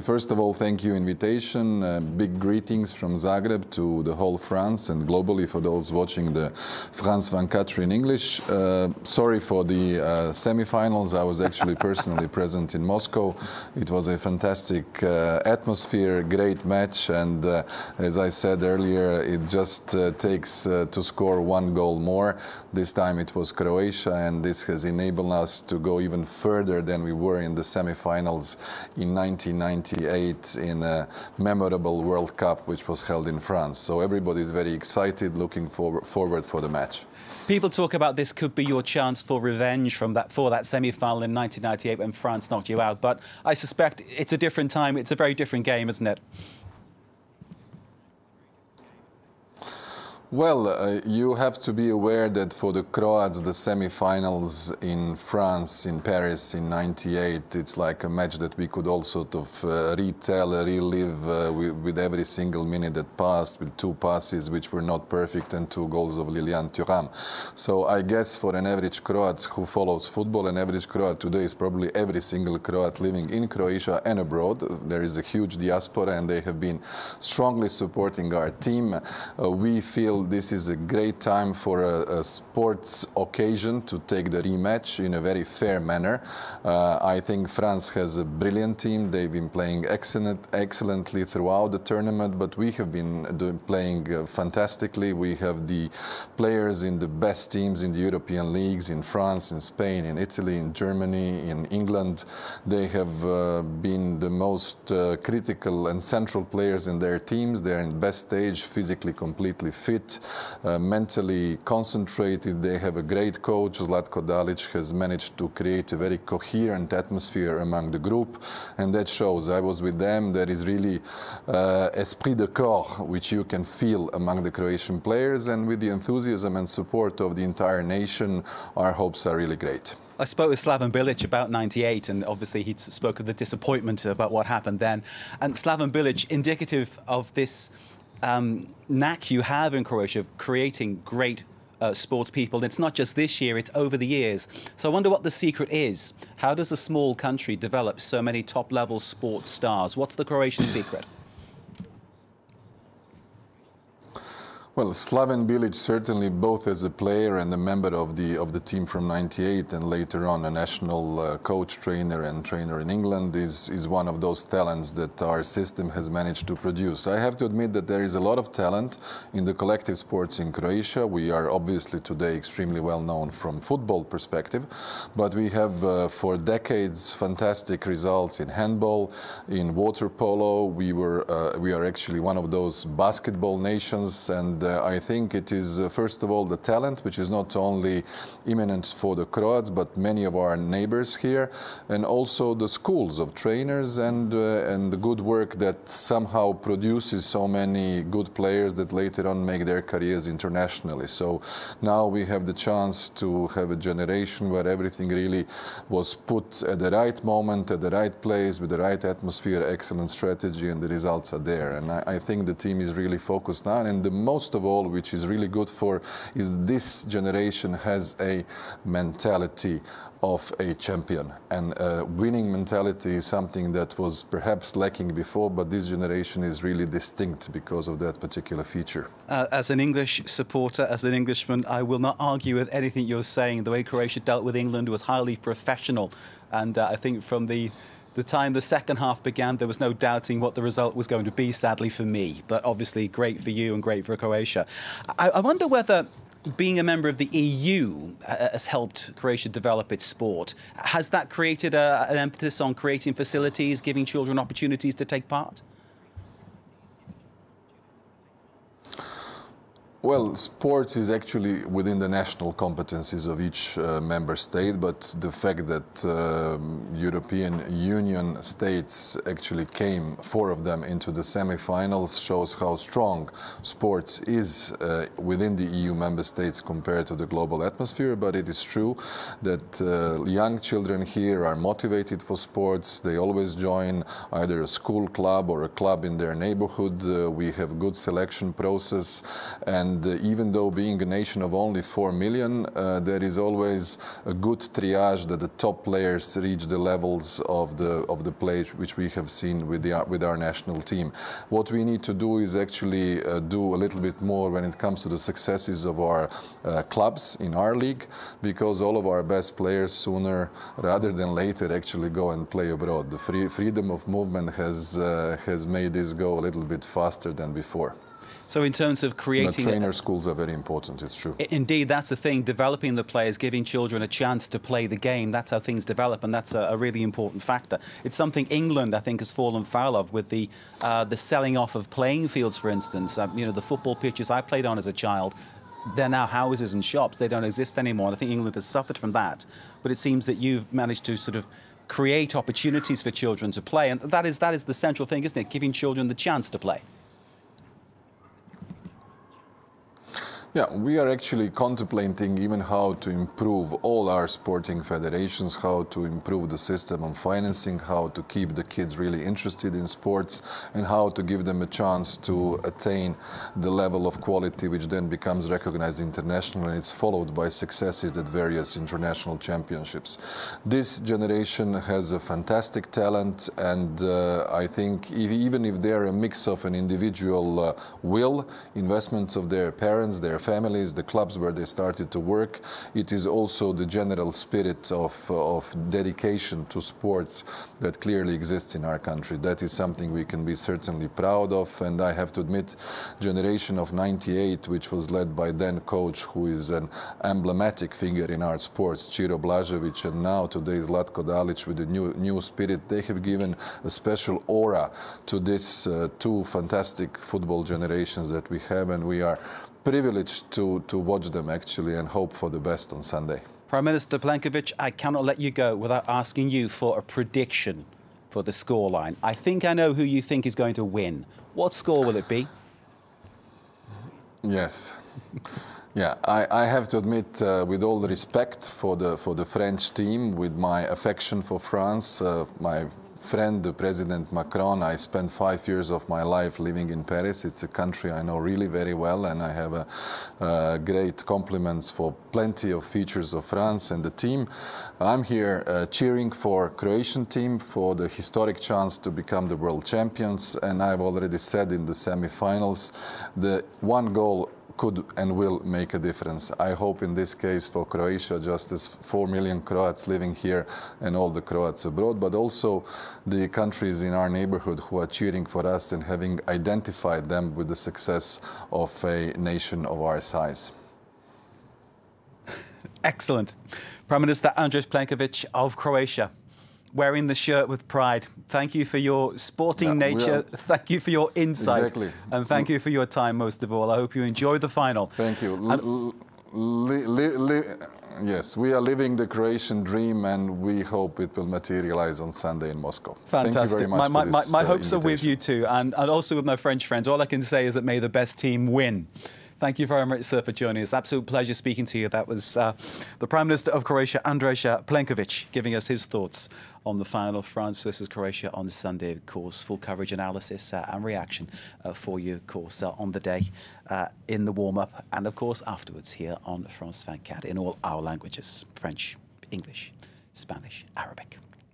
First of all, thank you invitation. Big greetings from Zagreb to the whole France and globally for those watching the France 24 in English. Sorry for the semi-finals. I was actually personally present in Moscow. It was a fantastic atmosphere, great match, and as I said earlier, it just takes to score one goal more. This time it was Croatia, and this has enabled us to go even further than we were in the semi-finals in 1998 in a memorable World Cup which was held in France. So everybody is very excited, looking forward for the match. People talk about this could be your chance for revenge for that semi-final in 1998 when France knocked you out, but I suspect it's a different time, it's a very different game, isn't it? Well, you have to be aware that for the Croats, the semi-finals in France, in Paris in '98, it's like a match that we could all sort of retell, relive with every single minute that passed, with two passes which were not perfect and two goals of Lilian Thuram. So I guess for an average Croat who follows football, an average Croat today is probably every single Croat living in Croatia and abroad. There is a huge diaspora and they have been strongly supporting our team. We feel this is a great time for a sports occasion to take the rematch in a very fair manner. I think France has a brilliant team. They've been playing excellently throughout the tournament, but we have been playing fantastically. We have the players in the best teams in the European leagues, in France, in Spain, in Italy, in Germany, in England. They have been the most critical and central players in their teams. They're in best stage, physically completely fit. Mentally concentrated. They have a great coach. Zlatko Dalic has managed to create a very coherent atmosphere among the group, and that shows. I was with them. There is really esprit de corps which you can feel among the Croatian players, and with the enthusiasm and support of the entire nation, our hopes are really great. I spoke with Slaven Bilic about '98, and obviously he spoke of the disappointment about what happened then. And Slaven Bilic, indicative of this knack you have in Croatia of creating great sports people. And it's not just this year, it's over the years. So I wonder what the secret is. How does a small country develop so many top-level sports stars? What's the Croatian secret? Well, Slaven Bilic certainly, both as a player and a member of the team from '98, and later on a national coach, trainer in England, is one of those talents that our system has managed to produce. I have to admit that there is a lot of talent in the collective sports in Croatia. We are obviously today extremely well known from football perspective, but we have for decades fantastic results in handball, in water polo. We are actually one of those basketball nations, and I think it is first of all the talent, which is not only imminent for the Croats but many of our neighbors here, and also the schools of trainers and the good work that somehow produces so many good players that later on make their careers internationally. So now we have the chance to have a generation where everything really was put at the right moment, at the right place, with the right atmosphere, excellent strategy, and the results are there. And I think the team is really focused on, and the most of all, which is really good for, is this generation has a mentality of a champion, and winning mentality is something that was perhaps lacking before, but this generation is really distinct because of that particular feature. As an English supporter, as an Englishman, I will not argue with anything you're saying. The way Croatia dealt with England was highly professional, and I think from the time the second half began, there was no doubting what the result was going to be, sadly for me. But obviously great for you and great for Croatia. I wonder whether being a member of the EU has helped Croatia develop its sport. Has that created an emphasis on creating facilities, giving children opportunities to take part? Well, sports is actually within the national competencies of each member state, but the fact that European Union states actually came, 4 of them, into the semi-finals shows how strong sports is within the EU member states compared to the global atmosphere. But it is true that young children here are motivated for sports. They always join either a school club or a club in their neighborhood. We have good selection process, and And even though being a nation of only 4 million, there is always a good triage that the top players reach the levels of the play which we have seen with our national team. What we need to do is actually do a little bit more when it comes to the successes of our clubs in our league, because all of our best players sooner rather than later actually go and play abroad. The freedom of movement has made this go a little bit faster than before. So in terms of creating... trainer schools are very important, it's true. Indeed, that's the thing, developing the players, giving children a chance to play the game. That's how things develop, and that's a really important factor. It's something England, I think, has fallen foul of with the selling off of playing fields, for instance. You know, the football pitches I played on as a child, they're now houses and shops. They don't exist anymore, and I think England has suffered from that. But it seems that you've managed to sort of create opportunities for children to play, and that is the central thing, isn't it? Giving children the chance to play. Yeah, we are actually contemplating even how to improve all our sporting federations, how to improve the system of financing, how to keep the kids really interested in sports, and how to give them a chance to attain the level of quality which then becomes recognized internationally, and it's followed by successes at various international championships. This generation has a fantastic talent, and I think even if they're a mix of an individual will, investments of their parents, their families, the clubs where they started to work, it is also the general spirit of dedication to sports that clearly exists in our country. That is something we can be certainly proud of, and I have to admit, generation of '98, which was led by then coach who is an emblematic figure in our sports, Ciro Blažević, and now today Zlatko Dalić with a new spirit, they have given a special aura to this two fantastic football generations that we have, and we are privileged to watch them actually and hope for the best on Sunday. Prime Minister Plenković, I cannot let you go without asking you for a prediction for the scoreline. I think I know who you think is going to win. What score will it be? Yes. Yeah, I have to admit, with all the respect for the French team, with my affection for France, my friend, the President Macron, I spent 5 years of my life living in Paris. It's a country I know really very well, and I have great compliments for plenty of features of France and the team. I'm here cheering for Croatian team for the historic chance to become the world champions, and I've already said in the semi-finals, the one goal could and will make a difference. I hope in this case for Croatia, just as 4 million Croats living here and all the Croats abroad, but also the countries in our neighborhood who are cheering for us and having identified them with the success of a nation of our size. Excellent. Prime Minister Andrej Plenković of Croatia, wearing the shirt with pride. Thank you for your sporting nature. Thank you for your insight. Exactly. And thank you for your time, most of all. I hope you enjoy the final. Thank you. Yes, we are living the Croatian dream, and we hope it will materialize on Sunday in Moscow. Fantastic. Thank you very much for this my hopes invitation. are with you too, and also with my French friends. All I can say is that may the best team win. Thank you very much, sir, for joining us. Absolute pleasure speaking to you. That was the Prime Minister of Croatia, Andrej Plenković, giving us his thoughts on the final of France versus Croatia on Sunday, of course. Full coverage, analysis and reaction for you, of course, on the day, in the warm-up, and, of course, afterwards here on France 24 in all our languages, French, English, Spanish, Arabic.